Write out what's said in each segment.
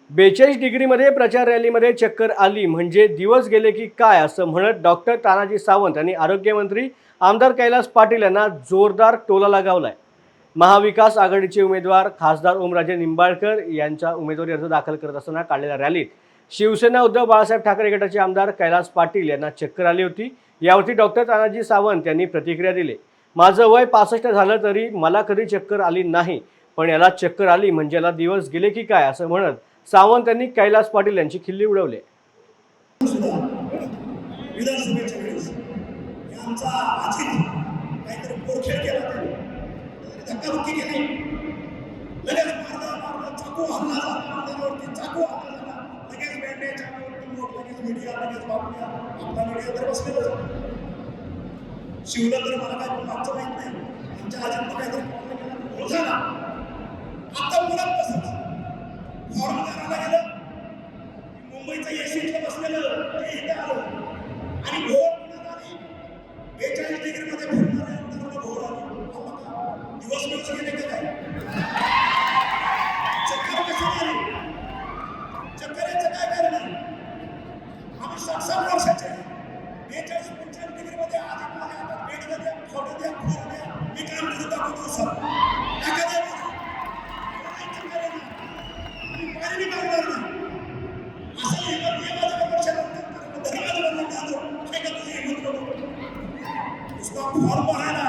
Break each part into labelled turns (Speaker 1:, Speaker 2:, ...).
Speaker 1: 42 डिग्रीमध्ये प्रचार रॅलीमध्ये चक्कर आली म्हणजे दिवस गेले की काय असं म्हणत डॉक्टर तानाजी सावंत यांनी आरोग्यमंत्री आमदार कैलास पाटील यांना जोरदार टोला लगावलाय. महाविकास आघाडीचे उमेदवार खासदार ओमराजे निंबाळकर यांचा उमेदवारी अर्ज दाखल करत असताना काढलेल्या रॅलीत शिवसेना उद्धव बाळासाहेब ठाकरे गटाचे आमदार कैलास पाटील यांना चक्कर आली होती. यावरती डॉक्टर तानाजी सावंत यांनी प्रतिक्रिया दिली. माझं वय 65 झालं तरी मला कधी चक्कर आली नाही, पण याला चक्कर आली म्हणजे याला दिवस गेले की काय असं म्हणत सावंत यांनी कैलास पाटील यांची खिल्ली उडवली.
Speaker 2: विधानसभेच्या वेळेस आमचा अजित काहीतरी पोरखेळ केला, धक्काबुक्की केली, लगेच मारला चाकू हल्ला झाला, चाकू हल्ला झाला, लगेच बँडेजच्या नोट, लगेच मीडिया, लगेच बातम्या, आपला मीडिया तर बसलेलाच. शिवला तर मला काय मागचं माहित नाही, आमच्या अजितनं काहीतरी बोल झाला. आता मुलात बसत फॉर्म करायला गेलं, मुंबईचं एसीतलं बसलेलं ते इथं आलं आणि भोर पुण्यात आली. 42 डिग्रीमध्ये फिरणाऱ्या आमदाराला भोर आली. दिवस मिळून गेले का काय? चक्कर कशी आली? चक्कर याचं काय कारण आहे? आम्ही 60 वर्षाचे 42-45 डिग्रीमध्ये आधी माझ्या हातात पेट द्या, फोटो द्या, फोन द्या, मी काम करू दाखवतो सर. टाका द्या माझं. चक्कर आहे ना, मी पाणी मारणार नाही. असं हिंमत ये माझ्या पक्षाला धर्माचं म्हणून टाकतो, हे का तुझी हिंमत नको? नुसता फॉर्म भरायला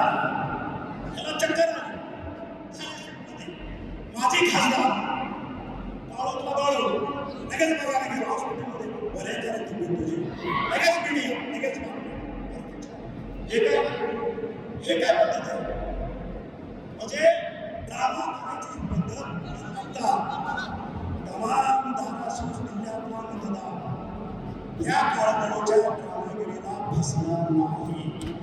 Speaker 2: ह्याला चक्कर आली. माझी खासदार बाळूतला बाळू लगेच बघायला गेलो हॉस्पिटलमध्ये, बरे झाले तुम्ही तुझी लगेच पिढी लगेच हे काय पद्धत आहे? म्हणजे ड्रामा करायची पद्धत तमाम धाराशिव जिल्ह्यातला मतदार या काळाच्या ड्रामागिरीला फसणार नाही.